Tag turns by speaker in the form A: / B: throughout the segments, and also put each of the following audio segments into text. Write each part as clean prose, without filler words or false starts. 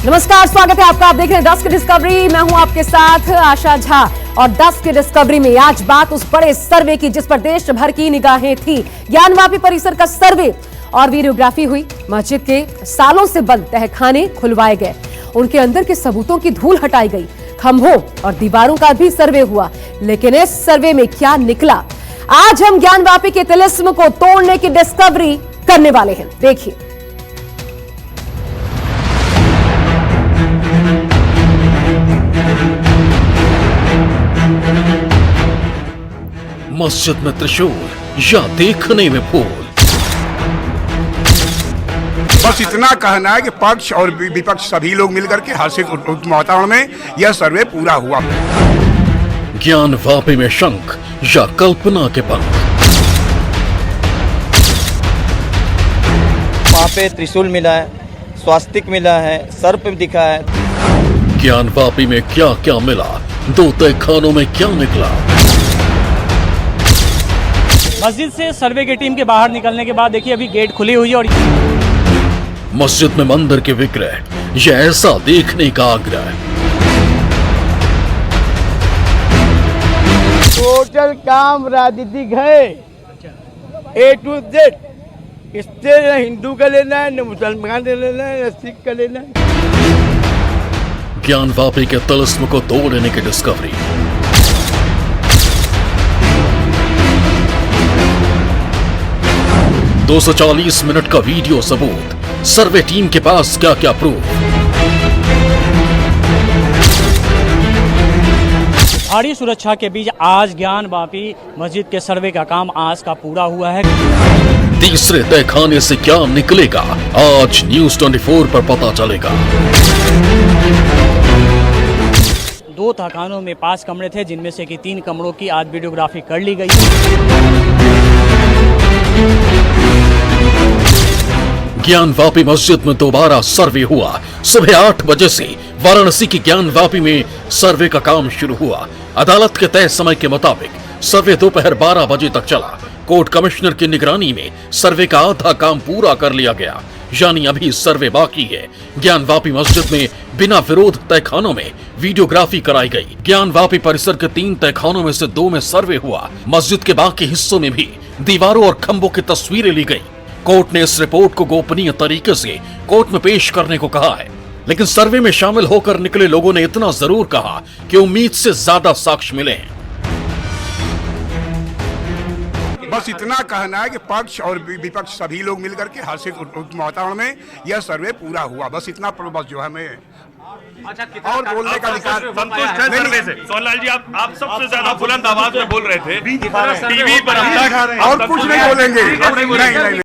A: नमस्कार, स्वागत है आपका। आप देख रहे हैं 10 की डिस्कवरी। मैं हूं आपके साथ आशा झा और 10 की डिस्कवरी में आज बात उस बड़े सर्वे की जिस पर देश भर की निगाहें थी। ज्ञानवापी परिसर का सर्वे और वीडियोग्राफी हुई। मस्जिद के सालों से बंद तहखाने खुलवाए गए, उनके अंदर के सबूतों की धूल हटाई गई। खंभों और दीवारों का भी सर्वे हुआ, लेकिन इस सर्वे में क्या निकला, आज हम ज्ञानवापी के तिलिस्म को तोड़ने की डिस्कवरी करने वाले हैं। देखिए।
B: मस्जिद में त्रिशूल या देखने में फूल।
C: बस इतना कहना है कि पक्ष और विपक्ष सभी लोग मिलकर के हर्षित वातावरण में यह सर्वे पूरा हुआ।
B: ज्ञानवापी में शंख या कल्पना के पंख।
D: वहाँ पे त्रिशूल मिला है, स्वास्तिक मिला है, सर्प दिखा है।
B: ज्ञानवापी में क्या क्या मिला, दो तहखानों में क्या निकला।
E: मस्जिद से सर्वे की टीम के बाहर निकलने के बाद देखिए अभी गेट खुली हुई है और
B: मस्जिद में मंदिर के विग्रह, यह ऐसा देखने का आग्रह।
F: टोटल काम राजनीतिक है, A to Z। इससे न हिंदू का लेना है, न मुसलमान का लेना है, न सिख का लेना है।
B: ज्ञानवापी के तिलिस्म को तोड़ने की डिस्कवरी। दो 240 मिनट का वीडियो सबूत, सर्वे टीम के पास क्या क्या प्रूफ।
E: भारी सुरक्षा के बीच आज ज्ञानवापी मस्जिद के सर्वे का काम आज का पूरा हुआ है।
B: तीसरे तहखाने से क्या निकलेगा, आज न्यूज़ 24 पर पता चलेगा।
E: 2 तहखानों में 5 कमरे थे, जिनमें से कि 3 कमरों की आज वीडियोग्राफी कर ली गई।
B: ज्ञानवापी मस्जिद में दोबारा सर्वे हुआ। सुबह 8 बजे से वाराणसी की ज्ञानवापी में सर्वे का काम शुरू हुआ। अदालत के तय समय के मुताबिक सर्वे दोपहर 12 बजे तक चला। कोर्ट कमिश्नर की निगरानी में सर्वे का आधा काम पूरा कर लिया गया, यानी अभी सर्वे बाकी है। ज्ञानवापी मस्जिद में बिना विरोध तहखानों में वीडियोग्राफी कराई गई। ज्ञानवापी परिसर के 3 तहखानों में से 2 में सर्वे हुआ। मस्जिद के बाकी हिस्सों में भी दीवारों और खंभों की तस्वीरें ली गई। कोर्ट ने इस रिपोर्ट को गोपनीय तरीके से कोर्ट में पेश करने को कहा है, लेकिन सर्वे में शामिल होकर निकले लोगों ने इतना जरूर कहा कि उम्मीद से ज्यादा साक्ष्य मिले हैं।
C: बस इतना कहना है कि पक्ष और विपक्ष सभी लोग मिलकर के हर्षित वातावरण में यह सर्वे पूरा हुआ। बस इतना बस जो है मैं और बोलने का अधिकार
G: संतुष्ट है सर्वे से। सोनलाल जी, आप सबसे ज्यादा बुलंद आवाज में बोल रहे थे टीवी पर।
C: और कुछ नहीं बोलेंगे। नहीं।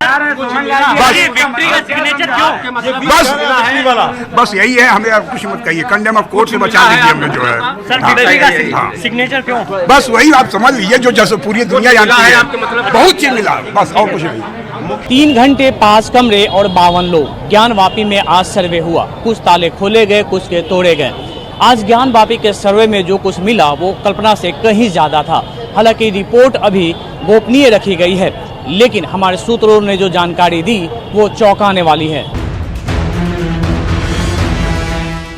C: बस यही है, हमें आप कुछ मत कहिए। कंडेम ऑफ कोर्ट से बचा लीजिए हमें जो है
E: सिग्नेचर क्यों।
C: बस वही आप समझ लीजिए जो जैसे पूरी दुनिया जानती है। बहुत चीज मिला, बस और कुछ नहीं।
E: 3 घंटे 5 कमरे और 52 लोग। ज्ञानवापी में आज सर्वे हुआ। कुछ ताले खोले गए, कुछ के तोड़े गए। आज ज्ञानवापी के सर्वे में जो कुछ मिला वो कल्पना से कहीं ज्यादा था। हालांकि रिपोर्ट अभी गोपनीय रखी गई है, लेकिन हमारे सूत्रों ने जो जानकारी दी वो चौंकाने वाली है।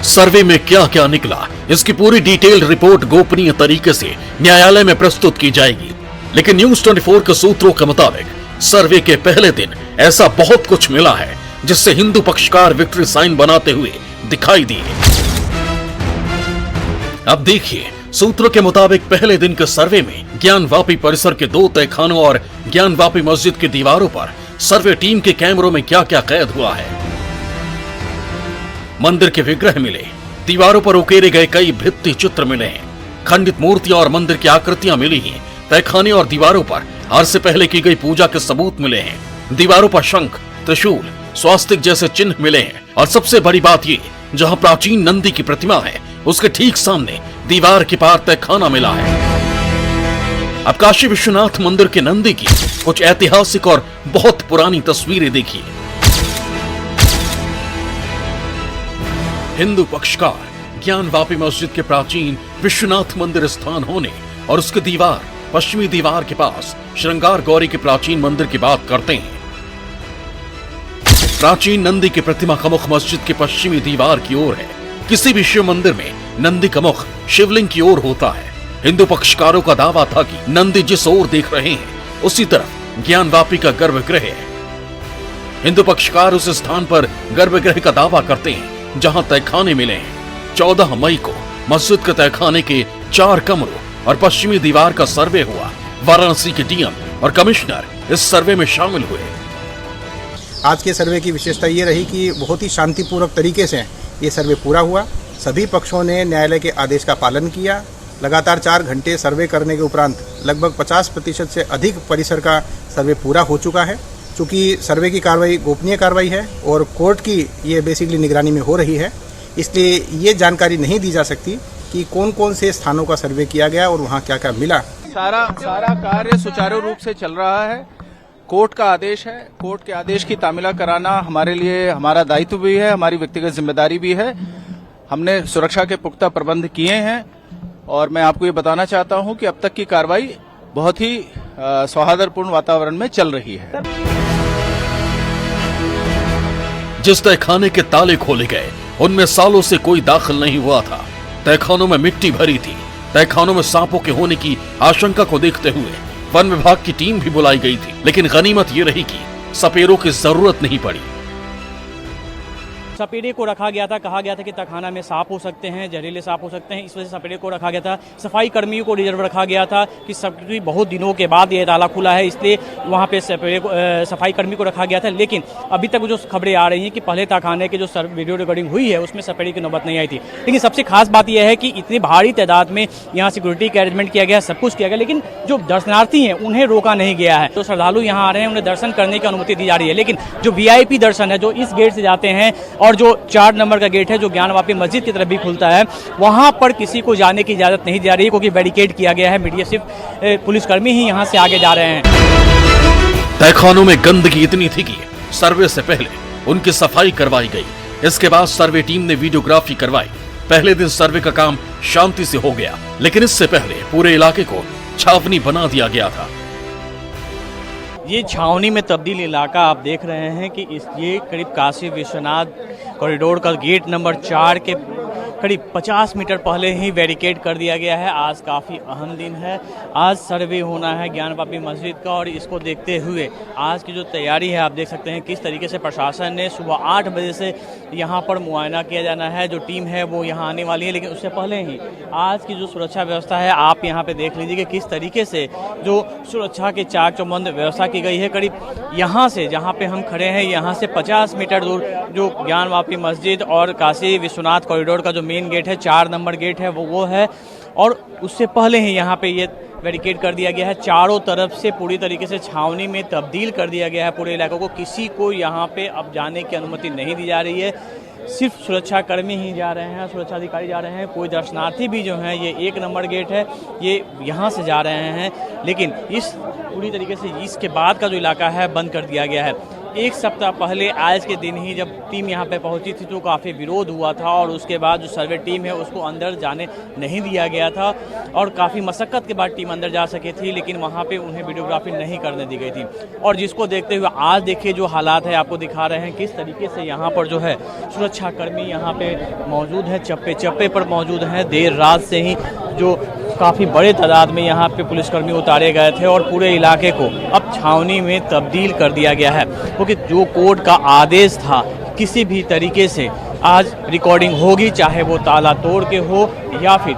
B: सर्वे में क्या क्या निकला, इसकी पूरी डिटेल रिपोर्ट गोपनीय तरीके से न्यायालय में प्रस्तुत की जाएगी। लेकिन न्यूज़ 24 के सूत्रों के मुताबिक सर्वे के पहले दिन ऐसा बहुत कुछ मिला है जिससे हिंदू पक्षकार विक्ट्री साइन बनाते हुए दिखाई दिए। अब देखिए, सूत्रों के मुताबिक पहले दिन के सर्वे में ज्ञानवापी परिसर के 2 तहखानों और ज्ञानवापी मस्जिद की दीवारों पर सर्वे टीम के कैमरों में क्या क्या कैद हुआ है। मंदिर के विग्रह मिले, दीवारों पर उकेरे गए कई भित्ति चित्र मिले हैं, खंडित मूर्तियां और मंदिर की आकृतियां मिली हैं। तहखाने और दीवारों पर आज से पहले की गई पूजा के सबूत मिले हैं। दीवारों पर शंख, त्रिशूल, स्वास्तिक जैसे चिन्ह मिले हैं। और सबसे बड़ी बात ये, जहां प्राचीन नंदी की प्रतिमा है उसके ठीक सामने दीवार के पार तहखाना मिला है। अब काशी विश्वनाथ मंदिर के नंदी की कुछ ऐतिहासिक और बहुत पुरानी तस्वीरें देखिए। हिंदू पक्षकार ज्ञानवापी मस्जिद के प्राचीन विश्वनाथ मंदिर स्थान होने और उसकी दीवार पश्चिमी दीवार के पास श्रृंगार गौरी के प्राचीन मंदिर की बात करते हैं। प्राचीन नंदी की प्रतिमा का मुख मस्जिद की पश्चिमी दीवार की ओर है। किसी भी शिव मंदिर में नंदी का मुख शिवलिंग की ओर होता है। हिंदू पक्षकारों का दावा था कि नंदी जिस ओर देख रहे हैं उसी तरफ ज्ञानवापी का गर्भगृह है। हिंदू पक्षकार उस स्थान पर गर्भगृह का दावा करते हैं जहां तहखाने मिले हैं। 14 मई को मस्जिद के तहखाने के 4 कमरों और पश्चिमी दीवार का सर्वे हुआ। वाराणसी के डीएम और कमिश्नर इस सर्वे में शामिल हुए।
H: आज के सर्वे की विशेषता ये रही कि बहुत ही शांतिपूर्वक तरीके से ये सर्वे पूरा हुआ। सभी पक्षों ने न्यायालय के आदेश का पालन किया। लगातार 4 घंटे सर्वे करने के उपरांत लगभग 50% से अधिक परिसर का सर्वे पूरा हो चुका है। चूँकि सर्वे की कार्रवाई गोपनीय कार्रवाई है और कोर्ट की ये बेसिकली निगरानी में हो रही है, इसलिए ये जानकारी नहीं दी जा सकती कि कौन कौन से स्थानों का सर्वे किया गया और वहाँ क्या क्या मिला।
F: सारा कार्य सुचारू रूप से चल रहा है। कोर्ट का आदेश है, कोर्ट के आदेश की तामीला कराना हमारे लिए हमारा दायित्व भी है, हमारी व्यक्तिगत जिम्मेदारी भी है। हमने सुरक्षा के पुख्ता प्रबंध किए हैं और मैं आपको ये बताना चाहता हूं कि अब तक की कार्रवाई बहुत ही सौहार्दपूर्ण वातावरण में चल रही है।
B: जिस तहखाने के ताले खोले गए उनमें सालों से कोई दाखिल नहीं हुआ था। तहखानों में मिट्टी भरी थी। तहखानों में सांपों के होने की आशंका को देखते हुए वन विभाग की टीम भी बुलाई गई थी, लेकिन गनीमत ये रही कि सपेरों की जरूरत नहीं पड़ी।
E: सपेरे को रखा गया था, कहा गया था कि तहखाना में सांप हो सकते हैं, जहरीले सांप हो सकते हैं, इस वजह से सपेरे को रखा गया था। सफाई कर्मियों को रिजर्व रखा गया था कि सभी बहुत दिनों के बाद ये ताला खुला है, इसलिए वहाँ पे सफाई कर्मी को रखा गया था। लेकिन अभी तक जो खबरें आ रही हैं कि पहले तहखाने की जो वीडियो रिकॉर्डिंग हुई है उसमें सपेरे की नौबत नहीं आई थी। लेकिन सबसे खास बात यह है कि इतनी भारी तादाद में यहाँ सिक्योरिटी का अरेंजमेंट किया गया, सब कुछ किया गया, लेकिन जो दर्शनार्थी हैं उन्हें रोका नहीं गया है। तो श्रद्धालु यहाँ आ रहे हैं, उन्हें दर्शन करने की अनुमति दी जा रही है। लेकिन जो VIP दर्शन है, जो इस गेट से जाते हैं और जो 4 नंबर का गेट है जो ज्ञानवापी मस्जिद की तरफ भी खुलता है, वहां पर किसी को जाने की इजाजत नहीं दी जा रही है, क्योंकि बैरिकेड किया गया है। मीडिया सिर्फ पुलिसकर्मी ही यहां से आगे जा रहे हैं।
B: तहखानों में गंदगी इतनी थी कि सर्वे से पहले उनकी सफाई करवाई गई। इसके बाद सर्वे टीम ने वीडियोग्राफी करवाई। पहले दिन सर्वे का काम शांति से हो गया, लेकिन इससे पहले पूरे इलाके को छावनी बना दिया गया था।
E: ये छावनी में तब्दील इलाका आप देख रहे हैं कि ये करीब काशी विश्वनाथ कॉरिडोर का गेट नंबर 4 के करीब 50 मीटर पहले ही बैरिकेड कर दिया गया है। आज काफ़ी अहम दिन है, आज सर्वे होना है ज्ञानवापी मस्जिद का, और इसको देखते हुए आज की जो तैयारी है आप देख सकते हैं किस तरीके से प्रशासन ने सुबह 8 बजे से यहाँ पर मुआयना किया जाना है। जो टीम है वो यहाँ आने वाली है, लेकिन उससे पहले ही आज की जो सुरक्षा व्यवस्था है आप यहाँ पे देख लीजिए कि किस तरीके से जो सुरक्षा के चाक चौबंद व्यवस्था की गई है। करीब यहाँ से जहाँ पे हम खड़े हैं यहाँ से 50 मीटर दूर जो ज्ञानवापी मस्जिद और काशी विश्वनाथ कॉरिडोर का जो मेन गेट है, 4 नंबर गेट है, वो है। और उससे पहले ही यहाँ पे ये बैरिकेड कर दिया गया है। चारों तरफ से पूरी तरीके से छावनी में तब्दील कर दिया गया है पूरे इलाकों को। किसी को यहाँ पे अब जाने की अनुमति नहीं दी जा रही है, सिर्फ सुरक्षा कर्मी ही जा रहे हैं, सुरक्षा अधिकारी जा रहे हैं। कोई दर्शनार्थी भी जो हैं, ये 1 नंबर गेट है, ये यहाँ से जा रहे हैं। लेकिन इस पूरी तरीके से इसके बाद का जो इलाका है बंद कर दिया गया है। 1 सप्ताह पहले आज के दिन ही जब टीम यहाँ पे पहुंची थी तो काफ़ी विरोध हुआ था, और उसके बाद जो सर्वे टीम है उसको अंदर जाने नहीं दिया गया था, और काफ़ी मशक्क़त के बाद टीम अंदर जा सकी थी, लेकिन वहाँ पे उन्हें वीडियोग्राफी नहीं करने दी गई थी। और जिसको देखते हुए आज देखिए जो हालात है आपको दिखा रहे हैं किस तरीके से यहाँ पर जो है सुरक्षा कर्मी यहाँ पे मौजूद है, चप्पे चप्पे पर मौजूद हैं। देर रात से ही जो काफ़ी बड़े तादाद में यहाँ पे पुलिसकर्मी उतारे गए थे और पूरे इलाके को अब छावनी में तब्दील कर दिया गया है, क्योंकि जो कोर्ट का आदेश था किसी भी तरीके से आज रिकॉर्डिंग होगी, चाहे वो ताला तोड़ के हो या फिर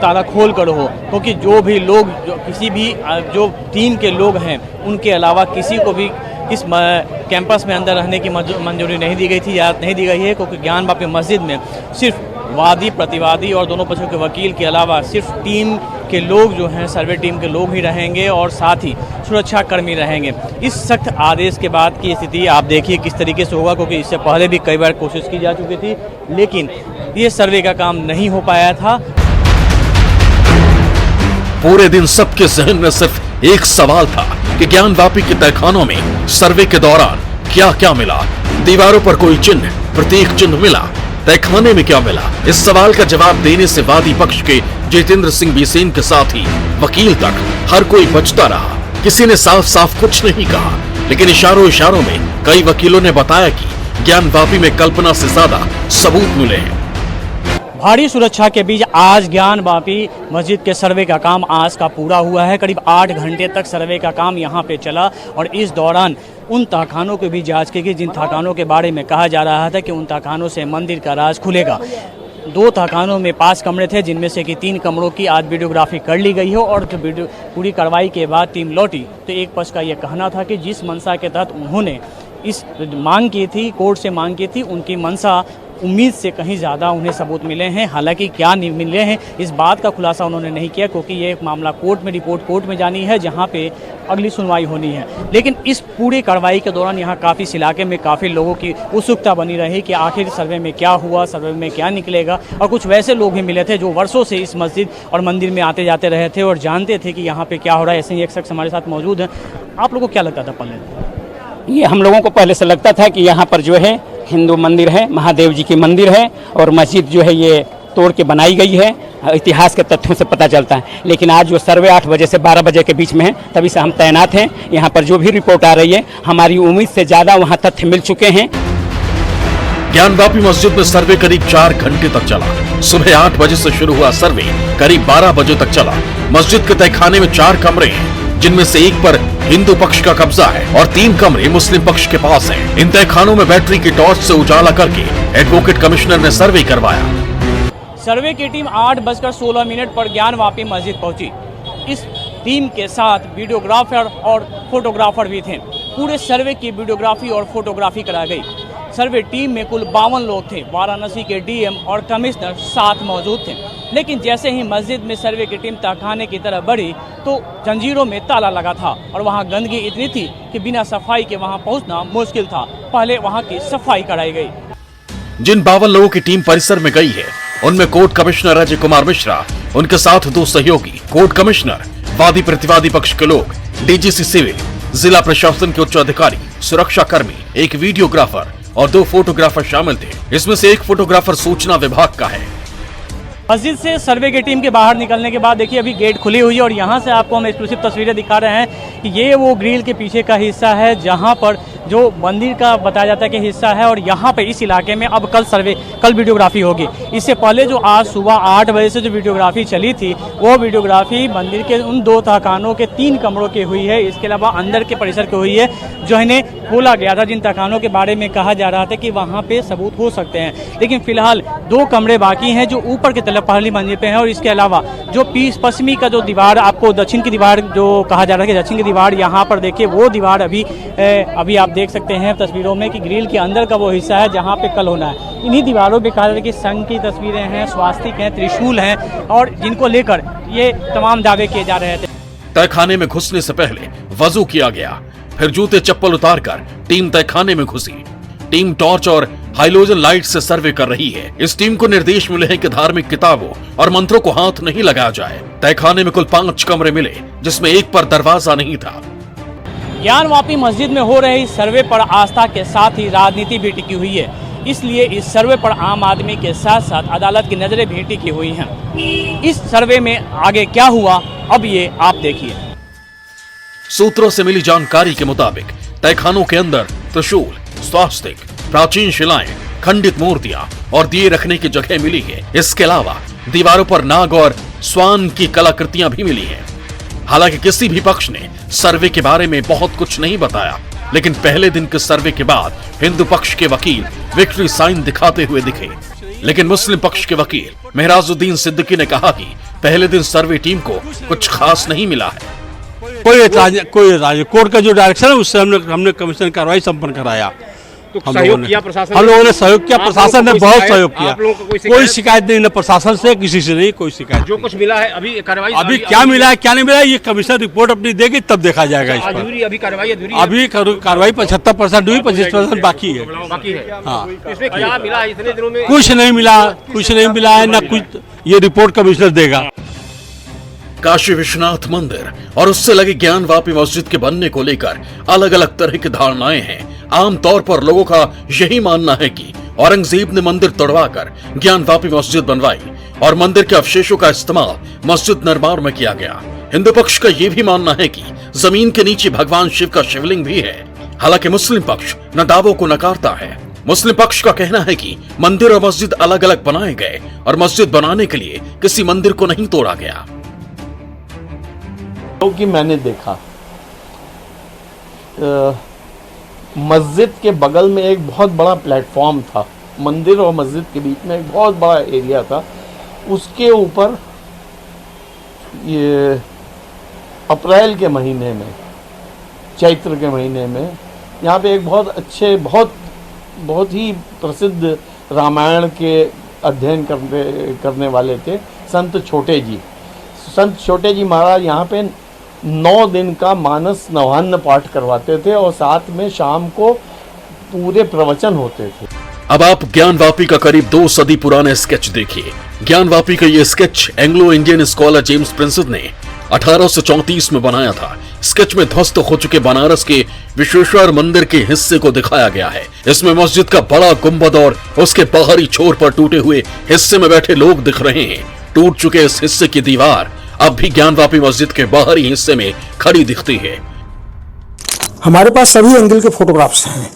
E: ताला खोल कर हो, क्योंकि जो भी लोग किसी भी जो टीम के लोग हैं उनके अलावा किसी को भी इस कैंपस में अंदर रहने की मंजूरी नहीं दी गई थी, इजाज़त नहीं दी गई है, क्योंकि ज्ञानवापी मस्जिद में सिर्फ वादी प्रतिवादी और दोनों पक्षों के वकील के अलावा सिर्फ टीम के लोग जो हैं, सर्वे टीम के लोग ही रहेंगे और साथ ही सुरक्षा कर्मी रहेंगे। इस सख्त आदेश के बाद की स्थिति आप देखिए किस तरीके से होगा, क्योंकि इससे पहले भी कई बार कोशिश की जा चुकी थी, लेकिन ये सर्वे का काम नहीं हो पाया था।
B: पूरे दिन सबके जहन में सिर्फ एक सवाल था कि ज्ञानवापी के तहखानों में सर्वे के दौरान क्या क्या मिला। दीवारों पर कोई चिन्ह, प्रतीक चिन्ह मिला, तहखाने में क्या मिला? इस सवाल का जवाब देने से वादी पक्ष के जितेंद्र सिंह बिसेन के साथ ही वकील तक हर कोई बचता रहा। किसी ने साफ साफ कुछ नहीं कहा, लेकिन इशारों इशारों में कई वकीलों ने बताया कि ज्ञानवापी में कल्पना से ज्यादा सबूत मिले हैं।
E: भारी सुरक्षा के बीच आज ज्ञानवापी मस्जिद के सर्वे का काम आज का पूरा हुआ है। करीब 8 घंटे तक सर्वे का काम यहाँ पे चला और इस दौरान उन तहखानों की भी जांच की गई जिन तहखानों के बारे में कहा जा रहा था कि उन तहखानों से मंदिर का राज खुलेगा। 2 तहखानों में 5 कमरे थे, जिनमें से कि 3 कमरों की आज वीडियोग्राफी कर ली गई है और पूरी कार्रवाई के बाद टीम लौटी तो एक पक्ष का यह कहना था कि जिस मंशा के तहत उन्होंने इस मांग की थी, कोर्ट से मांग की थी, उनकी मंशा उम्मीद से कहीं ज़्यादा उन्हें सबूत मिले हैं। हालांकि क्या मिले हैं इस बात का खुलासा उन्होंने नहीं किया, क्योंकि ये मामला रिपोर्ट कोर्ट में जानी है, जहां पे अगली सुनवाई होनी है। लेकिन इस पूरी कार्रवाई के दौरान यहाँ काफ़ी इस इलाके में काफ़ी लोगों की उत्सुकता बनी रही कि आखिर सर्वे में क्या हुआ, सर्वे में क्या निकलेगा। और कुछ वैसे लोग भी मिले थे जो वर्षों से इस मस्जिद और मंदिर में आते जाते रहे थे और जानते थे कि यहाँ पर क्या हो रहा है। ऐसे ही एक शख्स हमारे साथ मौजूद है। आप लोगों को क्या लगता था पहले?
I: ये हम लोगों को पहले से लगता था कि यहाँ पर जो है हिंदू मंदिर है, महादेव जी की मंदिर है और मस्जिद जो है ये तोड़ के बनाई गई है, इतिहास के तथ्यों से पता चलता है। लेकिन आज जो सर्वे 8 बजे से 12 बजे के बीच में है, तभी से हम तैनात हैं। यहाँ पर जो भी रिपोर्ट आ रही है हमारी उम्मीद से ज़्यादा वहाँ तथ्य मिल चुके हैं।
B: ज्ञानवापी मस्जिद में सर्वे करीब 4 घंटे तक चला। सुबह 8 बजे से शुरू हुआ सर्वे करीब 12 बजे तक चला। मस्जिद के तहखाने में 4 कमरे हैं, जिनमें से एक पर हिंदू पक्ष का कब्जा है और 3 कमरे मुस्लिम पक्ष के पास हैं। इन तहखानों में बैटरी की टॉर्च से उजाला करके एडवोकेट कमिश्नर ने सर्वे करवाया।
E: सर्वे की टीम 8:16 पर ज्ञानवापी मस्जिद पहुंची। इस टीम के साथ वीडियोग्राफर और फोटोग्राफर भी थे। पूरे सर्वे की वीडियोग्राफी और फोटोग्राफी कराई गई। सर्वे टीम में कुल 52 लोग थे। वाराणसी के डीएम और कमिश्नर साथ मौजूद थे। लेकिन जैसे ही मस्जिद में सर्वे की टीम तहखाने की तरफ बढ़ी तो जंजीरों में ताला लगा था और वहां गंदगी इतनी थी कि बिना सफाई के वहां पहुंचना मुश्किल था। पहले वहां की सफाई कराई गई।
B: जिन 52 लोगों की टीम परिसर में गई है उनमें कोर्ट कमिश्नर अजय कुमार मिश्रा, उनके साथ 2 सहयोगी, कोर्ट कमिश्नर, वादी प्रतिवादी पक्ष के लोग, डीजीसी सिविल, जिला प्रशासन के उच्च अधिकारी, सुरक्षा कर्मी, एक वीडियोग्राफर और 2 फोटोग्राफर शामिल थे। इसमें से एक फोटोग्राफर सूचना विभाग का है।
E: मस्जिद से सर्वे की टीम के बाहर निकलने के बाद देखिए अभी गेट खुली हुई है और यहाँ से आपको हम एक्सक्लूसिव तस्वीरें दिखा रहे हैं कि ये वो ग्रिल के पीछे का हिस्सा है जहाँ पर जो मंदिर का बताया जाता है कि हिस्सा है और यहाँ पे इस इलाके में अब कल वीडियोग्राफी होगी। इससे पहले जो आज सुबह 8 बजे से जो वीडियोग्राफी चली थी वो वीडियोग्राफी मंदिर के उन 2 तहखानों के 3 कमरों की हुई है। इसके अलावा अंदर के परिसर की हुई है जो इन्हें खोला गया था, जिन तहखानों के बारे में कहा जा रहा था कि वहाँ पे सबूत हो सकते हैं। लेकिन फिलहाल 2 कमरे बाकी हैं जो ऊपर की तरफ पहली मंजिल पे है और इसके अलावा जो पश्चिमी का जो दीवार, आपको दक्षिण की दीवार जो कहा जा रहा है कि दक्षिण की दीवार, यहाँ पर देखिए वो दीवार अभी आप देख सकते हैं तस्वीरों में कि ग्रिल के अंदर का वो हिस्सा है जहाँ पे कल होना है। इन्हीं दीवारों पे कहा जा रहा है कि संघ की तस्वीरें हैं, स्वास्तिक हैं, त्रिशूल हैं और जिनको लेकर ये तमाम दावे किए जा रहे थे।
B: तहखाने में घुसने से पहले वजू किया गया, फिर जूते चप्पल उतारकर टीम तहखाने में घुसी। टीम टॉर्च और हाइलोजन लाइट से सर्वे कर रही है। इस टीम को निर्देश मिले हैं कि धार्मिक किताबों और मंत्रों को हाथ नहीं लगाया जाए। तहखाने में कुल 5 कमरे मिले, जिसमें एक पर दरवाजा नहीं था।
E: ज्ञानवापी मस्जिद में हो रहे इस सर्वे पर आस्था के साथ ही राजनीति भी टिकी हुई है। इसलिए इस सर्वे पर आम आदमी के साथ साथ अदालत की नजरें भी टिकी हुई हैं। इस सर्वे में आगे क्या हुआ अब ये आप देखिए।
B: सूत्रों से मिली जानकारी के मुताबिक तहखानों के अंदर त्रिशूल, स्वास्तिक, प्राचीन शिलाएं, खंडित मूर्तियां और दिए रखने की जगह मिली है। इसके अलावा दीवारों पर नाग और स्वान की कलाकृतियां भी मिली हैं। हालांकि किसी भी पक्ष ने सर्वे के बारे में बहुत कुछ नहीं बताया, लेकिन पहले दिन के सर्वे के बाद हिंदू पक्ष के वकील विक्ट्री साइन दिखाते हुए दिखे। लेकिन मुस्लिम पक्ष के वकील मेहराजुद्दीन सिद्दीकी ने कहा कि पहले दिन सर्वे टीम को कुछ खास नहीं मिला है।
J: कोई कोर्ट का जो डायरेक्शन है उससे हमने कमीशन कार्रवाई संपन्न कराया।
I: तो सहयोग किया प्रशासन,
J: हम लोगों ने सहयोग किया, प्रशासन ने बहुत सहयोग किया। कोई शिकायत नहीं, न प्रशासन से किसी से नहीं कोई शिकायत।
I: जो कुछ मिला है अभी कार्रवाई,
J: अभी क्या मिला है क्या नहीं मिला है ये कमीशन रिपोर्ट अपनी देगी तब देखा जाएगा। इस पर
I: अभी कार्रवाई
J: अभी कार्रवाई 75% हुई, 25% बाकी है। हाँ,
I: इसमें क्या मिला इतने दिनों में?
J: कुछ नहीं मिला है, न कुछ ये रिपोर्ट कमिश्नर देगा।
B: काशी विश्वनाथ मंदिर और उससे लगे ज्ञानवापी मस्जिद के बनने को लेकर अलग अलग तरह की धारणाएं हैं। आमतौर पर लोगों का यही मानना है कि औरंगजेब ने मंदिर तोड़वाकर ज्ञानवापी मस्जिद बनवाई और मंदिर के अवशेषों का इस्तेमाल मस्जिद निर्माण में किया गया। हिंदू पक्ष का यह भी मानना है कि जमीन के नीचे भगवान शिव का शिवलिंग भी है। हालांकि मुस्लिम पक्ष न दावों को नकारता है। मुस्लिम पक्ष का कहना है कि मंदिर और मस्जिद अलग अलग बनाए गए और मस्जिद बनाने के लिए किसी मंदिर को नहीं तोड़ा गया।
K: क्योंकि मैंने देखा मस्जिद के बगल में एक बहुत बड़ा प्लेटफॉर्म था, मंदिर और मस्जिद के बीच में एक बहुत बड़ा एरिया था। उसके ऊपर ये अप्रैल के महीने में, चैत्र के महीने में, यहाँ पे एक बहुत अच्छे बहुत ही प्रसिद्ध रामायण के अध्ययन करने वाले थे संत छोटे जी। संत छोटे जी महाराज यहाँ पे 9 दिन का मानस नवान्न पाठ करवाते थे और साथ में शाम को पूरे प्रवचन होते थे।
B: अब आप ज्ञानवापी का करीब 2 सदी पुराने स्केच देखिए। ज्ञानवापी का ये sketch Anglo Indian scholar James Prinsep ने 1834 में बनाया था। स्केच में ध्वस्त हो चुके बनारस के विश्वेश्वर मंदिर के हिस्से को दिखाया गया है। इसमें मस्जिद का बड़ा गुंबद और उसके बाहरी छोर पर टूटे हुए हिस्से में बैठे लोग दिख रहे हैं। टूट चुके इस हिस्से की दीवार अब भी ज्ञानवापी मस्जिद के बाहरी हिस्से में खड़ी दिखती है।
L: हमारे पास सभी एंगल के फोटोग्राफ्स हैं,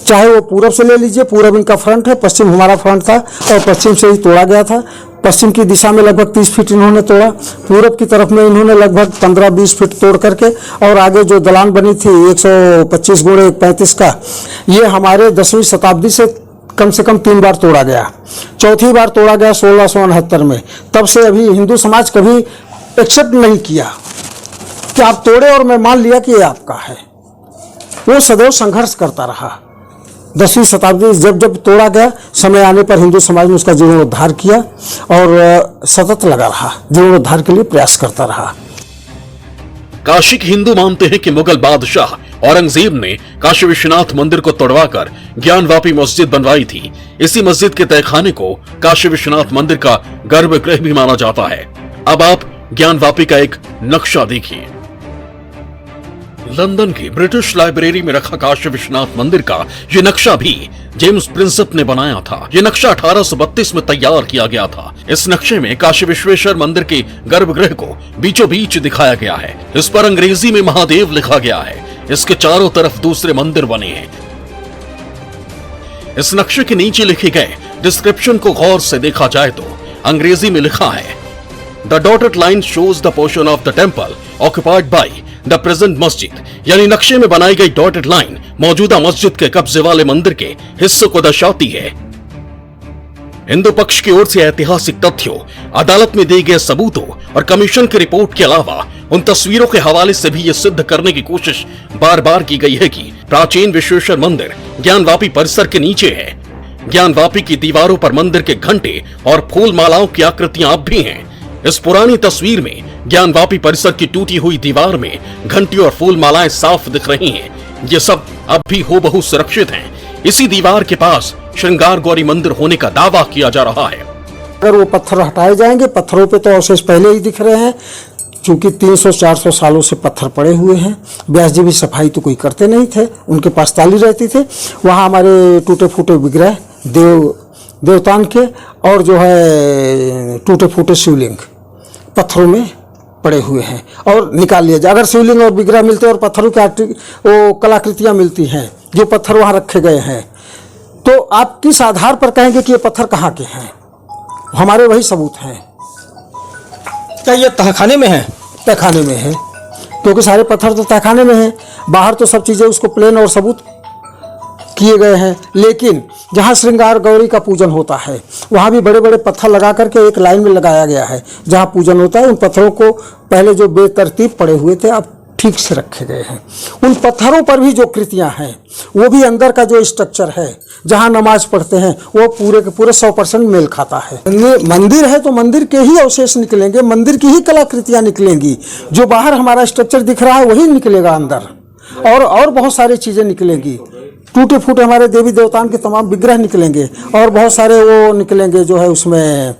L: चाहे वो पूरब से ले लीजिए, पूरब इनका फ्रंट है, पश्चिम हमारा फ्रंट था और पश्चिम से ही तोड़ा गया था। पश्चिम की दिशा में लगभग 30 फीट इन्होंने तोड़ा, पूरब की तरफ में इन्होंने लगभग 15-20 फीट तोड़ करके, और आगे जो दलान बनी थी 125 गुणे 35 का, ये हमारे 10वीं शताब्दी से कम 3 बार तोड़ा गया। चौथी बार तोड़ा गया 1669 में। तब से अभी हिंदू समाज कभी एक्सेप्ट नहीं किया कि आप तोड़े और मैं मान लिया कि ये आपका है। वो सदैव संघर्ष करता रहा। 10वीं शताब्दी जब तोड़ा गया, समय आने पर हिंदू समाज ने उसका जीर्णोद्धार किया और सतत लगा रहा, जीर्णोद्धार के लिए प्रयास करता रहा।
B: काशी के हिंदू मानते हैं कि मुगल बादशाह औरंगजेब ने काशी विश्वनाथ मंदिर को तोड़वाकर ज्ञानवापी मस्जिद बनवाई थी। इसी मस्जिद के तहखाने को काशी विश्वनाथ मंदिर का गर्भगृह भी माना जाता है। अब आप ज्ञानवापी का एक नक्शा देखिए। लंदन की ब्रिटिश लाइब्रेरी में रखा काशी विश्वनाथ मंदिर का ये नक्शा भी जेम्स प्रिंसेप ने बनाया था। ये नक्शा 1832 में तैयार किया गया था। इस नक्शे में काशी विश्वेश्वर मंदिर के गर्भगृह को बीचों बीच दिखाया गया है। इस पर अंग्रेजी में महादेव लिखा गया है। इसके चारों तरफ दूसरे मंदिर बने हैं। इस नक्शे के नीचे लिखे गए डिस्क्रिप्शन को गौर से देखा जाए तो अंग्रेजी में लिखा है, the dotted line shows the portion of the temple occupied by the present मस्जिद, यानी नक्शे में बनाई गई डॉटेड लाइन मौजूदा मस्जिद के कब्जे वाले मंदिर के हिस्से को दर्शाती है। हिंदू पक्ष की ओर से ऐतिहासिक तथ्यों, अदालत में दिए गए सबूतों और कमीशन की रिपोर्ट के अलावा उन तस्वीरों के हवाले से भी ये सिद्ध करने की कोशिश बार बार की गई है कि प्राचीन विश्वेश्वर मंदिर ज्ञानवापी परिसर के नीचे है। ज्ञानवापी की दीवारों पर मंदिर के घंटे और फूल मालाओं की आकृतियां अब भी हैं। इस पुरानी तस्वीर में ज्ञानवापी परिसर की टूटी हुई दीवार में घंटी और फूल मालाएं साफ दिख रही हैं। ये सब अब भी हूबहू सुरक्षित हैं। इसी दीवार के पास श्रृंगार गौरी मंदिर होने का दावा किया जा रहा है।
L: अगर वो पत्थर हटाए जाएंगे, पत्थरों पे तो अवशेष पहले ही दिख रहे हैं, क्योंकि 300-400 सालों से पत्थर पड़े हुए हैं। व्यास जी भी सफाई तो कोई करते नहीं थे, उनके पास ताली रहती थे। वहाँ हमारे टूटे फूटे विग्रह देवतान के और जो है टूटे फूटे शिवलिंग पत्थरों में पड़े हुए हैं और निकाल लिया जाए। अगर शिवलिंग और विग्रह मिलते और पत्थरों की वो कलाकृतियाँ मिलती हैं, जो पत्थर वहाँ रखे गए हैं, तो आप किस आधार पर कहेंगे कि ये पत्थर कहाँ के हैं? हमारे वही सबूत हैं।
M: क्या ये तहखाने में है?
L: तहखाने में है, क्योंकि सारे पत्थर तो तहखाने में हैं। बाहर तो सब चीज़ें उसको प्लेन और सबूत किए गए हैं, लेकिन जहाँ श्रृंगार गौरी का पूजन होता है वहाँ भी बड़े बड़े पत्थर लगा करके एक लाइन में लगाया गया है। जहाँ पूजन होता है उन पत्थरों को पहले जो बेतरतीब पड़े हुए थे अब ठीक से रखे गए हैं। उन पत्थरों पर भी जो कृतियाँ हैं, वो भी अंदर का जो स्ट्रक्चर है, जहाँ नमाज पढ़ते हैं, वो पूरे के पूरे 100% मेल खाता है। मंदिर है तो मंदिर के ही अवशेष निकलेंगे, मंदिर की ही कलाकृतियाँ निकलेंगी। जो बाहर हमारा स्ट्रक्चर दिख रहा है वही निकलेगा अंदर, और बहुत सारी चीज़ें निकलेंगी। टूटे फूटे हमारे देवी देवताओं के तमाम विग्रह निकलेंगे और बहुत सारे वो निकलेंगे जो है उसमें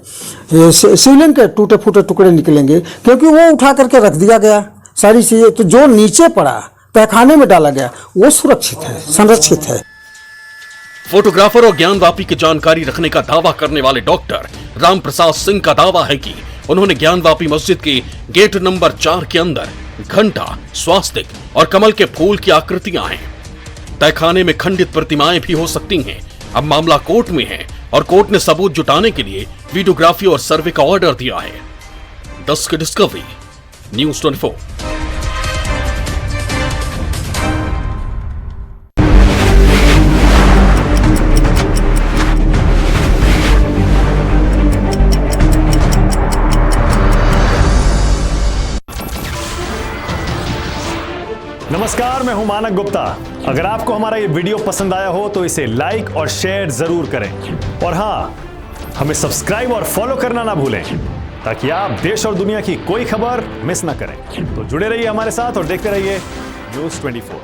L: शिवलिंग के टूटे फूटे टुकड़े निकलेंगे, क्योंकि वो उठा करके रख दिया गया सारी चीज़ें। तो जो नीचे पड़ा तहखाने में डाला गया वो सुरक्षित है, संरक्षित है।
B: फोटोग्राफर और ज्ञानवापी की जानकारी रखने का दावा करने वाले डॉक्टर राम प्रसाद सिंह का दावा है कि उन्होंने ज्ञानवापी मस्जिद के गेट नंबर 4 के अंदर घंटा, स्वास्तिक और कमल के फूल की आकृतियां हैं। तहखाने में खंडित प्रतिमाएं भी हो सकती हैं। अब मामला कोर्ट में है और कोर्ट ने सबूत जुटाने के लिए वीडियोग्राफी और सर्वे का ऑर्डर दिया है। 10 की डिस्कवरी, न्यूज़ 24।
N: नमस्कार, मैं हूं मानक गुप्ता। अगर आपको हमारा ये वीडियो पसंद आया हो तो इसे लाइक और शेयर जरूर करें और हाँ, हमें सब्सक्राइब और फॉलो करना ना भूलें ताकि आप देश और दुनिया की कोई खबर मिस ना करें। तो जुड़े रहिए हमारे साथ और देखते रहिए न्यूज़ 24।